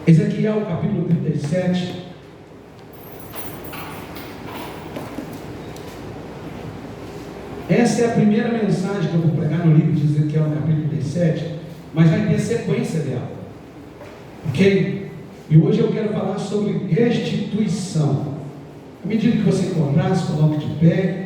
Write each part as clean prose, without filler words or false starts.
Ezequiel capítulo 37. Essa é a primeira mensagem que eu vou pregar no livro de Ezequiel capítulo 37, mas vai ter sequência dela, ok? E hoje eu quero falar sobre restituição. À medida que você encontrar, se coloque de pé.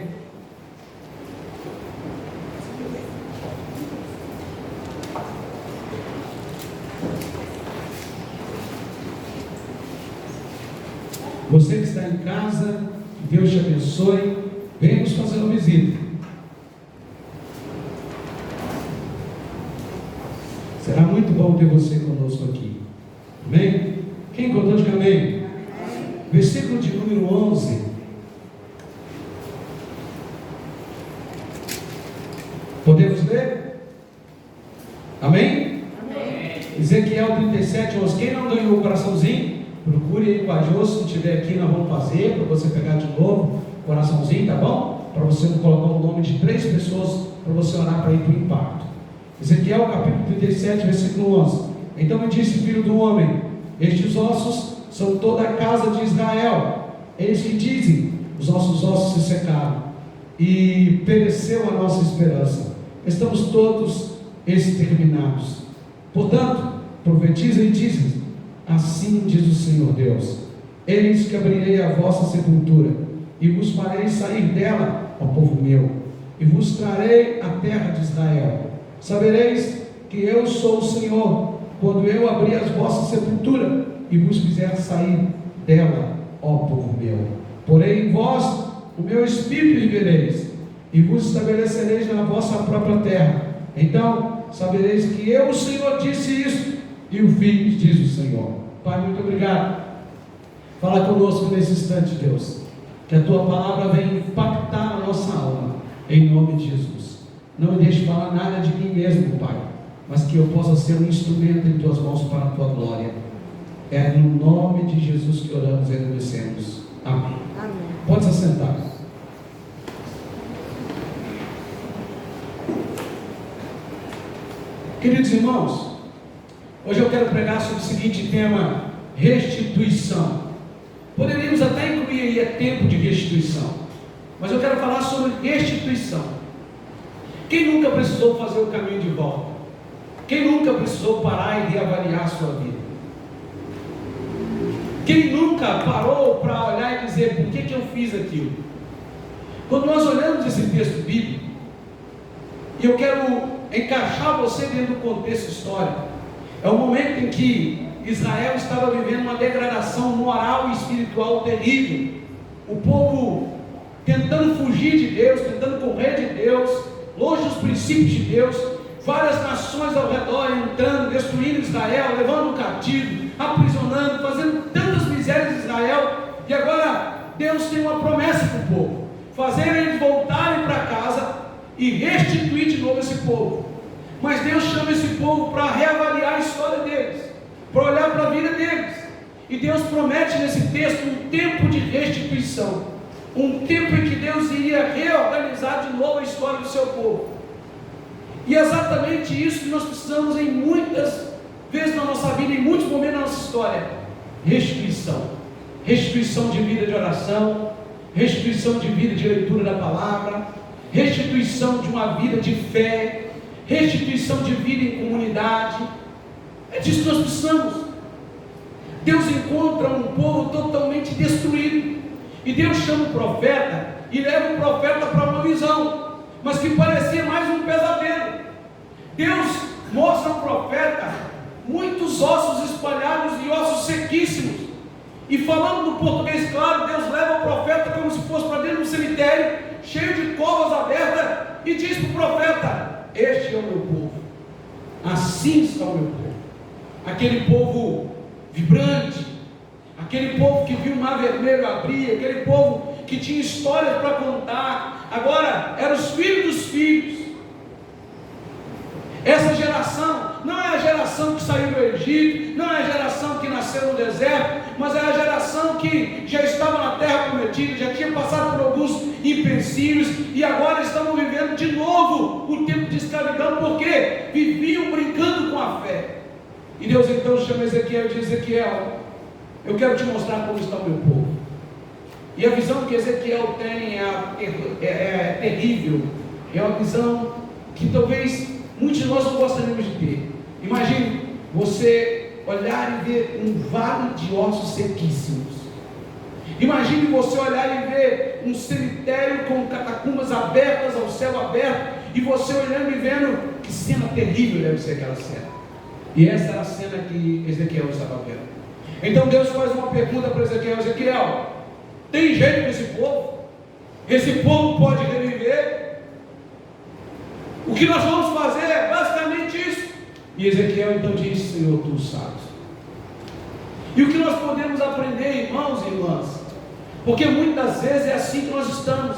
Você que está em casa, que Deus te abençoe. Venha nos fazer uma visita. Será muito bom ter você conosco aqui. Amém? Quem encontrou, diga amém. Amém. Versículo de número 11. Podemos ler? Amém? Amém. Ezequiel 37, 11. Quem não ganhou o coraçãozinho, procure aí com a Jo. Se tiver aqui, nós vamos fazer para você pegar de novo o coraçãozinho, tá bom? Para você colocar o nome de 3 pessoas para você orar para ir para o impacto. Ezequiel capítulo 37, versículo 11. Então me disse, filho do homem, estes ossos são toda a casa de Israel. Eles que dizem, os nossos ossos se secaram e pereceu a nossa esperança, estamos todos exterminados. Portanto, profetiza e diz: assim diz o Senhor Deus, eis que abrirei a vossa sepultura, e vos farei sair dela, ó povo meu, e vos trarei a terra de Israel. Sabereis que eu sou o Senhor, quando eu abrir as vossas sepulturas, e vos fizer sair dela, ó povo meu. Porém em vós o meu espírito vivereis, e vos estabelecereis na vossa própria terra. Então sabereis que eu, o Senhor, disse isso, e o fiz, diz o Senhor. Pai, muito obrigado. Fala conosco nesse instante, Deus, que a tua palavra venha impactar a nossa alma, em nome de Jesus. Não me deixe falar nada de mim mesmo, Pai, mas que eu possa ser um instrumento em tuas mãos para a tua glória. É no nome de Jesus que oramos e agradecemos. Amém. Amém. Pode se assentar. Queridos irmãos, hoje eu quero pregar sobre o seguinte tema: restituição. Poderíamos até incluir aí tempo de restituição, mas eu quero falar sobre restituição. Quem nunca precisou fazer o caminho de volta? Quem nunca precisou parar e reavaliar a sua vida? Quem nunca parou para olhar e dizer: por que eu fiz aquilo? Quando nós olhamos esse texto bíblico, e eu quero encaixar você dentro do contexto histórico, é o momento em que Israel estava vivendo uma degradação moral e espiritual terrível. O povo tentando fugir de Deus, tentando correr de Deus, longe dos princípios de Deus. Várias nações ao redor entrando, destruindo Israel, levando o cativo, aprisionando, fazendo tantas misérias em Israel. E agora Deus tem uma promessa para o povo: fazer eles voltarem para casa e restituir de novo esse povo. Mas Deus chama esse povo para reavaliar a história deles, para olhar para a vida deles. E Deus promete nesse texto um tempo de restituição, um tempo em que Deus iria reorganizar de novo a história do seu povo. E é exatamente isso que nós precisamos em muitas vezes na nossa vida, em muitos momentos da nossa história: restituição. Restituição de vida de oração, restituição de vida de leitura da palavra, restituição de uma vida de fé, restituição de vida em comunidade. É disso que nós precisamos. Deus encontra um povo totalmente destruído, e Deus chama o profeta e leva o profeta para uma visão, mas que parecia mais um pesadelo. Deus mostra ao profeta muitos ossos espalhados e ossos sequíssimos, e falando no português claro, Deus leva o profeta como se fosse para dentro de um cemitério cheio de covas abertas, e diz para o profeta: este é o meu povo, assim está o meu povo. Aquele povo vibrante, aquele povo que viu o mar vermelho abrir, aquele povo que tinha histórias para contar, agora eram os filhos dos filhos. Essa geração não é a geração que saiu do Egito, não é a geração que nasceu no deserto, mas é a geração que já estava na terra prometida, já tinha passado por alguns empecilhos, e agora estavam vivendo de novo o tempo de escravidão, porque viviam brincando com a fé. E Deus então chama Ezequiel e diz: Ezequiel, eu quero te mostrar como está o meu povo. E a visão que Ezequiel tem é terrível. É uma visão que talvez muitos de nós não gostaríamos de ter. Imagine você olhar e ver um vale de ossos sequíssimos. Imagine você olhar e ver um cemitério com catacumbas abertas, ao céu aberto, e você olhando e vendo que cena terrível deve ser aquela cena. E essa era a cena que Ezequiel estava vendo. Então Deus faz uma pergunta para Ezequiel: Ezequiel, tem jeito com esse povo? Esse povo pode reviver? O que nós vamos fazer é basicamente isso. E Ezequiel então diz: Senhor, tu sabes. E o que nós podemos aprender, irmãos e irmãs? Porque muitas vezes é assim que nós estamos.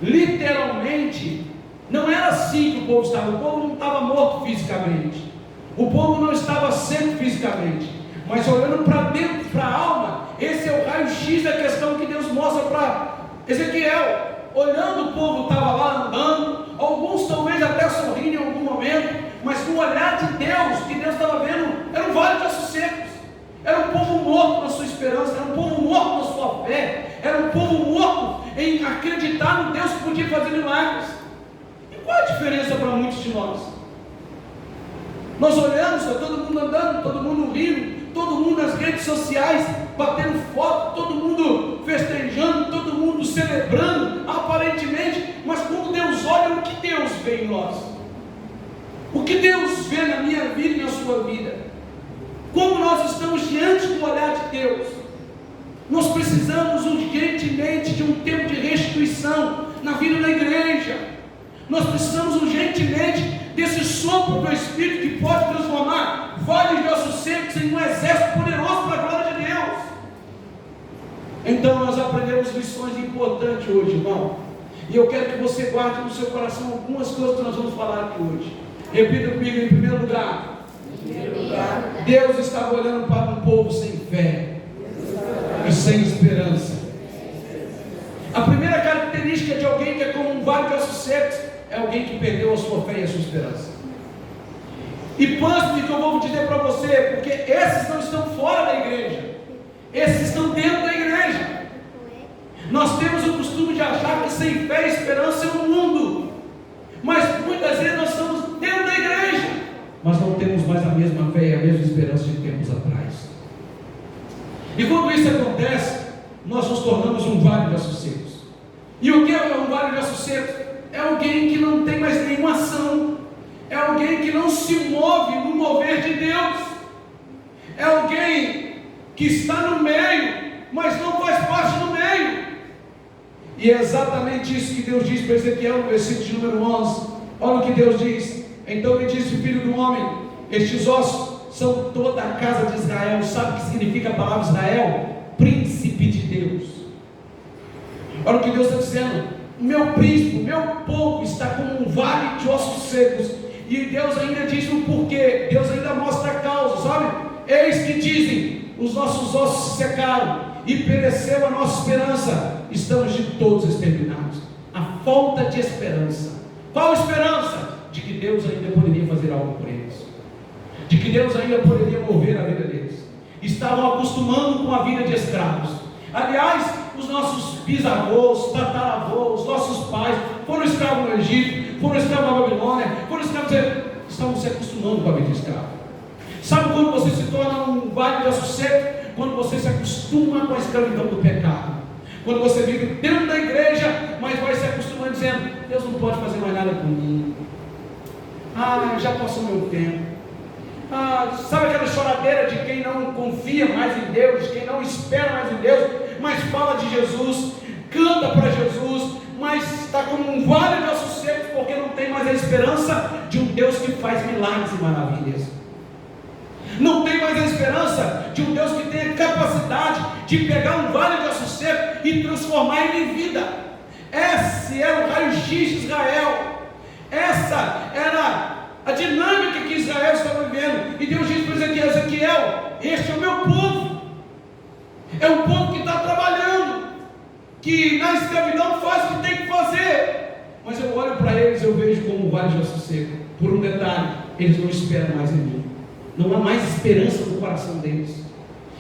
Literalmente, não era assim que o povo estava. O povo não estava morto fisicamente. O povo não estava seco fisicamente. Mas olhando para dentro, para a alma, esse é o raio-x da questão que Deus mostra para Ezequiel. Olhando, o povo estava lá andando, alguns talvez até sorrindo em algum momento, mas no olhar de Deus, que Deus estava vendo, era um vale de ossos secos. Era um povo morto na sua esperança, era um povo morto na sua fé, era um povo morto em acreditar no Deus que podia fazer milagres. E qual a diferença para muitos de nós? Nós olhamos, está todo mundo andando, todo mundo rindo, todo mundo nas redes sociais, batendo foto, todo mundo festejando, todo mundo celebrando, aparentemente, mas quando Deus olha, o que Deus vê em nós? O que Deus vê na minha vida e na sua vida? Como nós estamos diante do olhar de Deus? Nós precisamos urgentemente de um tempo de restituição na vida da igreja. Nós precisamos urgentemente desse sopro do Espírito que pode transformar vales de ossos secos em um exército poderoso para a glória de Deus. Então nós aprendemos lições importantes hoje, irmão. E eu quero que você guarde no seu coração algumas coisas que nós vamos falar aqui hoje. Repita comigo: em primeiro lugar, Deus estava olhando para um povo sem fé e sem esperança. A primeira característica de alguém que é como um vale de ossos secos é alguém que perdeu a sua fé e a sua esperança. E pasme que eu vou dizer para você, porque esses não estão fora da igreja, esses estão dentro da igreja. Nós temos o costume de achar que sem fé e esperança é o mundo, mas muitas vezes nós estamos dentro da igreja, mas não temos mais a mesma fé e a mesma esperança de tempos atrás. E quando isso acontece, nós nos tornamos um vale de ossos secos. E o que é um vale de ossos secos? É alguém que não tem mais nenhuma ação, é alguém que não se move no mover de Deus, é alguém que está no meio, mas não faz parte do meio. E é exatamente isso que Deus diz para Ezequiel no versículo de número 11. Olha o que Deus diz: então me disse o filho do homem, estes ossos são toda a casa de Israel. Sabe o que significa a palavra Israel? Príncipe de Deus. Olha o que Deus está dizendo: o meu príncipe, o meu povo está como um vale de ossos secos. E Deus ainda diz o porquê, Deus ainda mostra a causa, sabe? Eis que dizem: os nossos ossos se secaram e pereceu a nossa esperança, estamos de todos exterminados. A falta de esperança. Qual esperança? De que Deus ainda poderia fazer algo por eles, de que Deus ainda poderia mover a vida deles. Estavam acostumando com a vida de escravos. Aliás, os nossos bisavós, tataravós, nossos pais foram escravos no Egito, foram escravos na Babilônia, foram escravos, estavam se acostumando com a vida de escravo. Sabe quando você se torna um vale de ossos secos? Quando você se acostuma com a escravidão do pecado. Quando você vive dentro da igreja, mas vai se acostumando dizendo: Deus não pode fazer mais nada comigo. Já passou meu tempo. Sabe aquela choradeira de quem não confia mais em Deus, de quem não espera mais em Deus, mas fala de Jesus, canta para Jesus, mas está como um vale de ossos secos, porque não tem mais a esperança de um Deus que faz milagres e maravilhas. Não tem mais a esperança de um Deus que tem a capacidade de pegar um vale de ossos secos e transformar ele em vida. Esse era o raio-x de Israel. Essa era a dinâmica que Israel estava vivendo. E Deus diz para Ezequiel: Ezequiel, este é o meu povo. É um povo que está trabalhando, que na escravidão faz o que tem que fazer. Mas eu olho para eles e eu vejo como um vale de osso seco. Por um detalhe: eles não esperam mais em mim. Não há mais esperança no coração deles.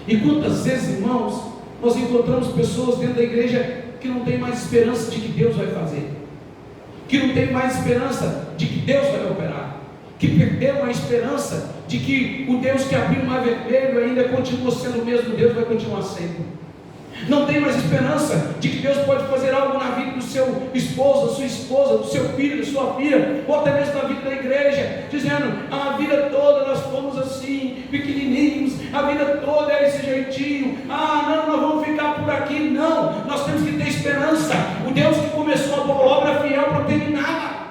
E quantas vezes, irmãos, nós encontramos pessoas dentro da igreja que não tem mais esperança de que Deus vai fazer, que não tem mais esperança de que Deus vai operar, que perderam a esperança de que o Deus que abriu o mar vermelho ainda continua sendo o mesmo Deus, vai continuar sendo. Não tem mais esperança de que Deus pode fazer algo na vida do seu esposo, da sua esposa, do seu filho, da sua filha, ou até mesmo na vida da igreja, dizendo: a vida toda nós fomos assim, pequenininhos, a vida toda é esse jeitinho, não, nós vamos ficar por aqui. Não, nós temos que ter esperança. O Deus que começou a boa obra é fiel para terminá-la.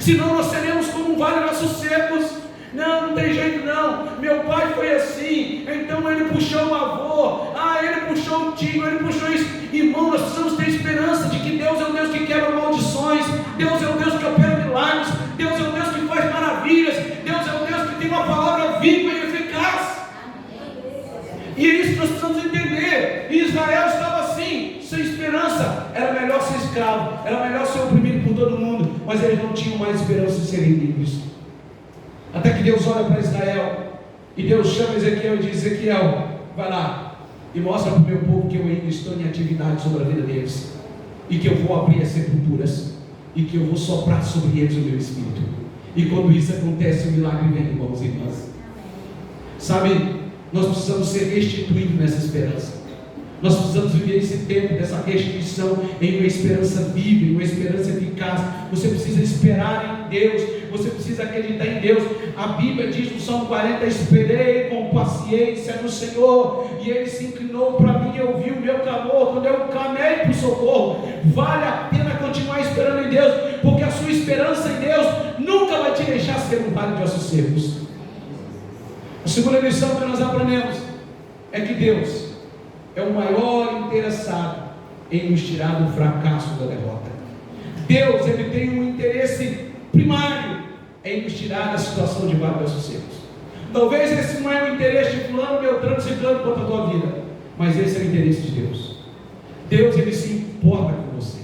Senão nós seremos como um vale de ossos secos. Não tem jeito não, meu pai foi assim, então ele puxou o avô, ele puxou o tio, ele puxou isso. Irmão, nós precisamos ter esperança de que Deus é o Deus que quebra maldições, Deus é o Deus que opera milagres, Deus é o Deus que faz maravilhas, Deus é o Deus que tem uma palavra viva e eficaz. E é isso que nós precisamos entender. E Israel estava assim, sem esperança. Era melhor ser escravo, era melhor ser oprimido por todo mundo, mas eles não tinham mais esperança de serem livres. Até que Deus olha para Israel, e Deus chama Ezequiel e diz: Ezequiel, vai lá e mostra para o meu povo que eu ainda estou em atividade sobre a vida deles, e que eu vou abrir as sepulturas, e que eu vou soprar sobre eles o meu espírito. E quando isso acontece, o milagre vem, irmãos e irmãs. Sabe, nós precisamos ser restituídos nessa esperança. Nós precisamos viver esse tempo dessa restituição em uma esperança viva, em uma esperança eficaz. Você precisa esperar em Deus, você precisa acreditar em Deus. A Bíblia diz no Salmo 40: esperei com paciência no Senhor, e Ele se inclinou para mim e ouviu o meu clamor, quando eu clamei por socorro. Vale a pena continuar esperando em Deus, porque a sua esperança em Deus nunca vai te deixar ser um vale de ossos secos. A segunda lição que nós aprendemos é que Deus é o maior interessado em nos tirar do fracasso, da derrota. Deus, Ele tem um interesse primário em nos tirar da situação de vale de ossos secos. Talvez esse não é o interesse de fulano, beltrano, ciclano contra a tua vida, mas esse é o interesse de Deus. Deus, Ele se importa com você.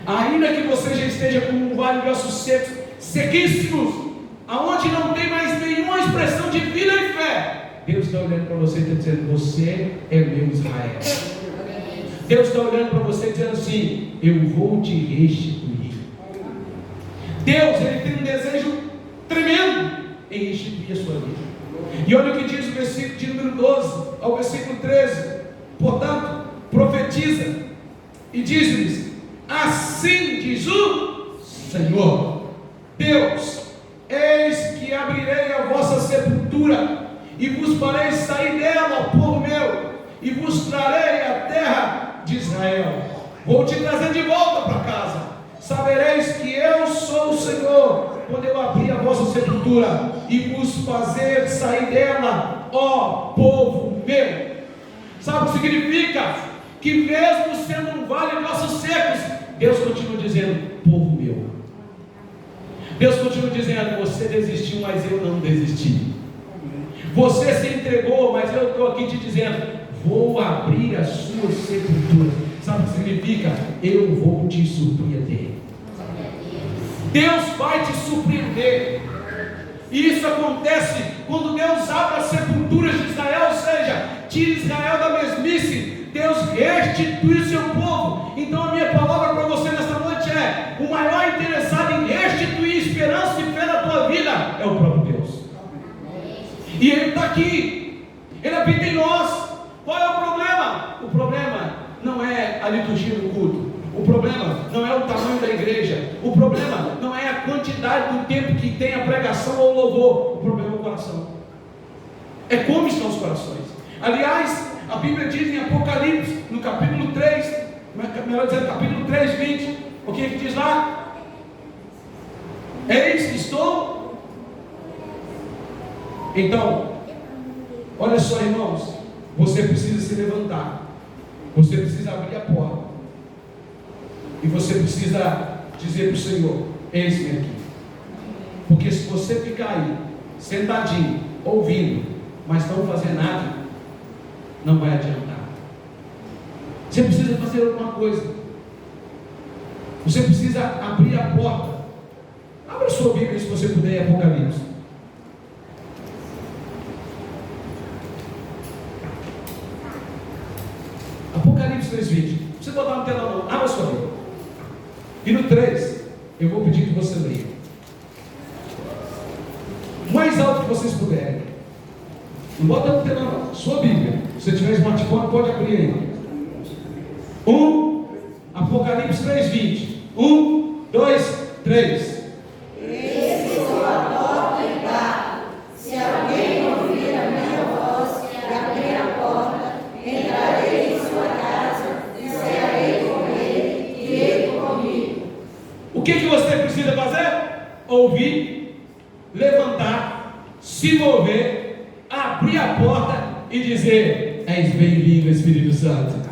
Ainda que você já esteja com um vale de ossos secos, sequíssimos, aonde não tem mais nenhuma expressão de vida e fé, Deus está olhando para você e está dizendo: você é meu Israel. Deus está olhando para você dizendo assim: eu vou te restituir. Deus, Ele tem um desejo tremendo em restituir a sua vida. E olha o que diz o versículo de número 12 ao versículo 13. Portanto, profetiza e diz-lhes: assim diz o Senhor Deus, eis que abrirei a vossa sepultura e vos farei sair dela, povo meu, e vos trarei a terra de Israel. Vou te trazer de volta para casa. Sabereis que eu sou o Senhor, quando eu abrir a vossa sepultura e vos fazer sair dela, ó povo meu. Sabe o que significa? Que mesmo sendo um vale de ossos secos, Deus continua dizendo: povo meu. Deus continua dizendo: você desistiu, mas eu não desisti. Você se entregou, mas eu estou aqui te dizendo: vou abrir as suas sepulturas. Sabe o que significa? Eu vou te surpreender. Deus vai te surpreender. E isso acontece quando Deus abre as sepulturas de Israel, ou seja, tira Israel da mesmice. Deus restitui o seu povo. Então a minha palavra para você nesta noite é: o maior interessado em restituir esperança e fé na tua vida é o próprio Deus. E Ele está aqui, Ele habita em nós. Qual é o problema? O problema não é a liturgia do culto, o problema não é o tamanho da igreja, o problema não é a quantidade do tempo que tem a pregação ou o louvor, o problema é o coração, é como estão os corações. Aliás, a Bíblia diz em Apocalipse, no capítulo 3, melhor dizendo, capítulo 3, 20, o que diz lá? Eis que estou. Então, olha só, irmãos, você precisa se levantar, você precisa abrir a porta, e você precisa dizer para o Senhor: eis-me aqui. Porque se você ficar aí, sentadinho, ouvindo, mas não fazer nada, não vai adiantar. Você precisa fazer alguma coisa. Você precisa abrir a porta. Abra sua Bíblia, se você puder, em Apocalipse. Apocalipse 3:20. Você botar no telão, não. Abra sua Bíblia. E no 3, eu vou pedir que você leia. O mais alto que vocês puderem. Não bota no telão, não. Sua Bíblia. Se você tiver smartphone, pode abrir aí. Apocalipse 3:20. 1, 2, 3. Eis que sou a porta e bato. Se alguém ouvir a minha voz e abrir a porta, entrarei em sua casa e cearei com ele e ele comigo. O que você precisa fazer? Ouvir, levantar, se mover, abrir a porta e dizer: és bem-vindo, Espírito Santo.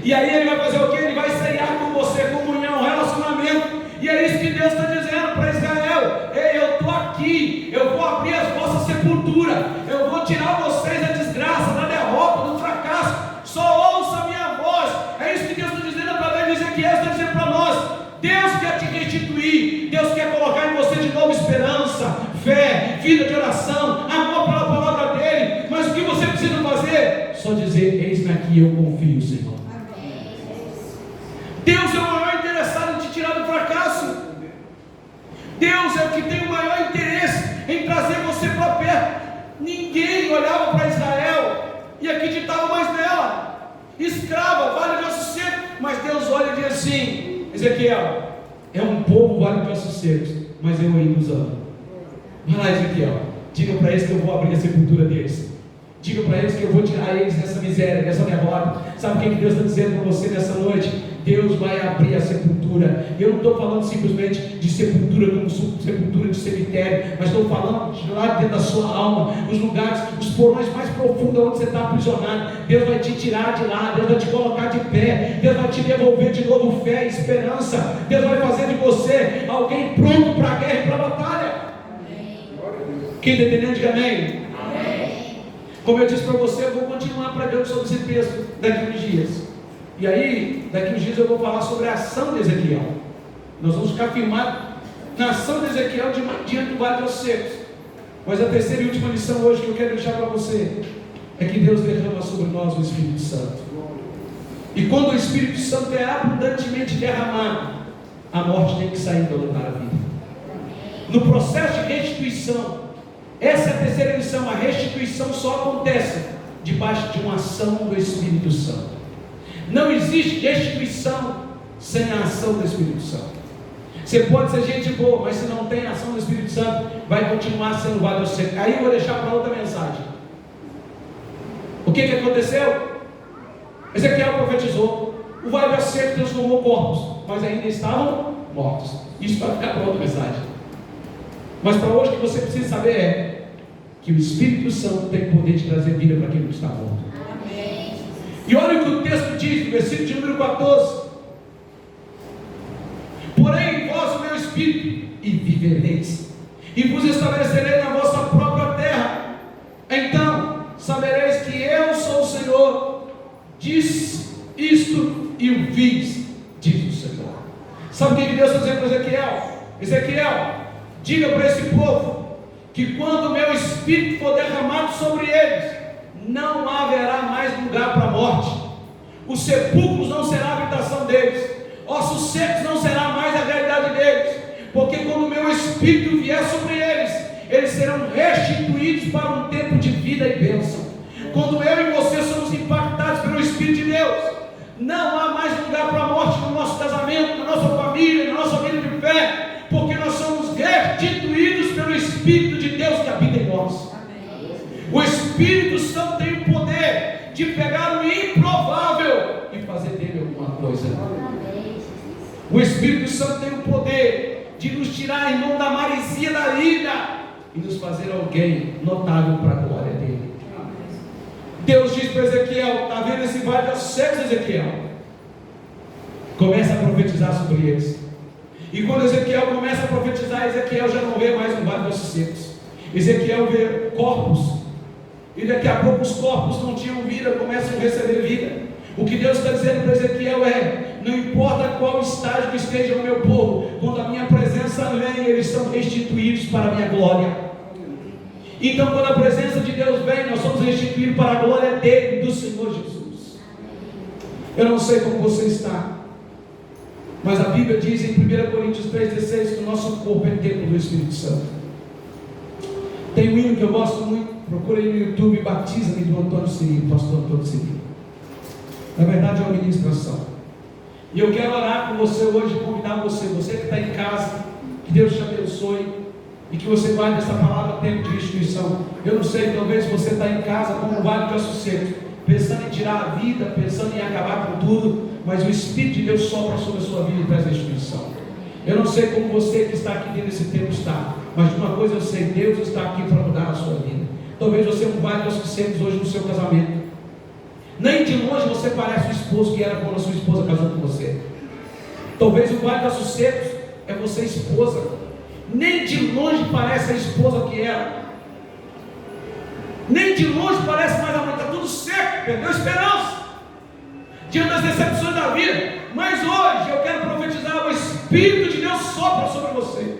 E aí ele vai fazer o que? Ele vai ceiar com você, comunhão, relacionamento. E é isso que Deus está dizendo para Israel: ei, eu estou aqui, eu vou abrir as vossas sepulturas, eu vou tirar vocês da desgraça, da derrota, do fracasso. Só ouça a minha voz. É isso que Deus está dizendo através de Ezequiel, está dizendo para nós. Deus quer te restituir, Deus quer colocar em você de novo esperança, fé, vida de oração, amor pela palavra dele. Mas o que você precisa fazer? Só dizer: eis-me aqui, eu confio, Senhor. Deus é o maior interessado em te tirar do fracasso. Deus é o que tem o maior interesse em trazer você para perto. Ninguém olhava para Israel e acreditava mais nela. Escrava, vale de ossos secos. Mas Deus olha e diz assim: Ezequiel, é um povo vale de ossos secos, mas eu ainda os amo. Vai lá, Ezequiel, diga para eles que eu vou abrir a sepultura deles. Diga para eles que eu vou tirar eles dessa miséria, dessa derrota. Sabe o que Deus está dizendo para você nessa noite? Deus vai abrir a sepultura. Eu não estou falando simplesmente de sepultura como sepultura de cemitério, mas estou falando de lá dentro da sua alma, os lugares, os porões mais profundos onde você está aprisionado. Deus vai te tirar de lá, Deus vai te colocar de pé, Deus vai te devolver de novo fé e esperança. Deus vai fazer de você alguém pronto para a guerra e para a batalha. Amém. Quem está entendendo, diga amém. Amém. Como eu disse para você, eu vou continuar pregando sobre esse texto daqui a uns dias. E aí, daqui a uns dias eu vou falar sobre a ação de Ezequiel. Nós vamos ficar firmados na ação de Ezequiel diante do vale dos secos. Mas a terceira e última lição hoje que eu quero deixar para você é que Deus derrama sobre nós o Espírito Santo. E quando o Espírito Santo é abundantemente derramado, a morte tem que sair para lutar a vida. No processo de restituição, essa é a terceira lição. A restituição só acontece debaixo de uma ação do Espírito Santo. Não existe restituição sem a ação do Espírito Santo. Você pode ser gente boa, mas se não tem a ação do Espírito Santo, vai continuar sendo vale seco. Aí eu vou deixar para outra mensagem. O que aconteceu? Ezequiel profetizou, o vale seco transformou corpos, mas ainda estavam mortos. Isso vai ficar para outra mensagem. Mas para hoje o que você precisa saber é que o Espírito Santo tem poder de trazer vida para aquele que está morto. E olha o que o texto diz no versículo de número 14: porém em vós o meu espírito, e vivereis, e vos estabelecerei na vossa própria terra. Então sabereis que eu sou o Senhor. Diz isto e o fiz, diz o Senhor. Sabe o que Deus está dizendo para Ezequiel? Ezequiel, diga para esse povo que quando o meu espírito for derramado sobre eles, não haverá mais lugar para a morte. Os sepulcros não será a habitação deles, ossos secos não será mais a realidade deles, porque quando o meu espírito vier sobre eles, eles serão restituídos para um tempo de vida e bênção. Quando eu e você somos impactados pelo Espírito de Deus, não há mais lugar para a morte no nosso casamento, na nossa família, na nossa vida de fé, porque nós somos restituídos pelo Espírito de Deus que habita em nós. O Espírito Santo tem o poder de pegar o improvável e fazer dele alguma coisa. O Espírito Santo tem o poder de nos tirar, irmão, da maresia da vida e nos fazer alguém notável para a glória dele. Deus diz para Ezequiel: está vendo esse vale dos secos, Ezequiel? Começa a profetizar sobre eles. E quando Ezequiel começa a profetizar, Ezequiel já não vê mais um vale dos secos. Ezequiel vê corpos. E daqui a pouco os corpos não tinham vida, começam a receber vida. O que Deus está dizendo para Ezequiel é: não importa qual estágio que esteja o meu povo, quando a minha presença vem, eles são restituídos para a minha glória. Então quando a presença de Deus vem, nós somos restituídos para a glória dele, do Senhor Jesus. Eu não sei como você está, mas a Bíblia diz em 1 Coríntios 3,16 que o nosso corpo é templo do Espírito Santo. Tem um hino que eu gosto muito, procura aí no YouTube, Batiza-me, do Antônio Cirilo, pastor Antônio Cirilo. Na verdade é uma ministração. E eu quero orar com você hoje, convidar você que está em casa, que Deus te abençoe e que você guarde essa palavra tempo de restituição. Eu não sei, talvez você está em casa como um vale de ossos secos, pensando em tirar a vida, pensando em acabar com tudo, mas o Espírito de Deus sopra sobre a sua vida e traz restituição. Eu não sei como você que está aqui dentro desse tempo está, mas de uma coisa eu sei, Deus está aqui para mudar a sua vida. Talvez você não vale de ossos secos hoje no seu casamento. Nem de longe você parece o esposo que era quando a sua esposa casou com você. Talvez o vale de ossos secos é você esposa. Nem de longe parece a esposa que era. Nem de longe parece mais a mãe. Está tudo seco, perdeu a esperança diante das decepções da vida. Mas hoje eu quero profetizar: o Espírito de Deus sopra sobre você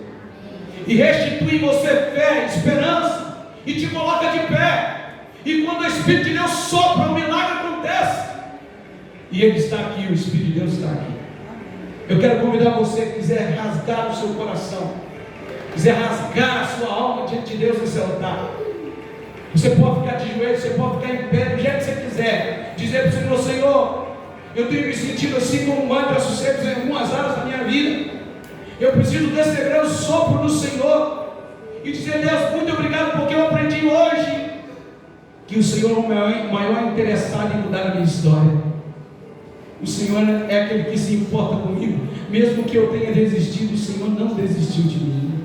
e restitui em você fé, esperança, e te coloca de pé. E quando o Espírito de Deus sopra, o milagre acontece. E Ele está aqui, o Espírito de Deus está aqui. Eu quero convidar você que quiser rasgar o seu coração, quiser rasgar a sua alma diante de Deus nesse altar. Você pode ficar de joelhos, você pode ficar em pé, do jeito que você quiser. Dizer para o Senhor: Senhor, eu tenho me sentido assim como um mar de ossos secos em algumas áreas da minha vida. Eu preciso receber o sopro do Senhor. E dizer: Deus, muito obrigado, porque eu aprendi hoje que o Senhor é o maior interessado em mudar a minha história. O Senhor é aquele que se importa comigo. Mesmo que eu tenha desistido, o Senhor não desistiu de mim.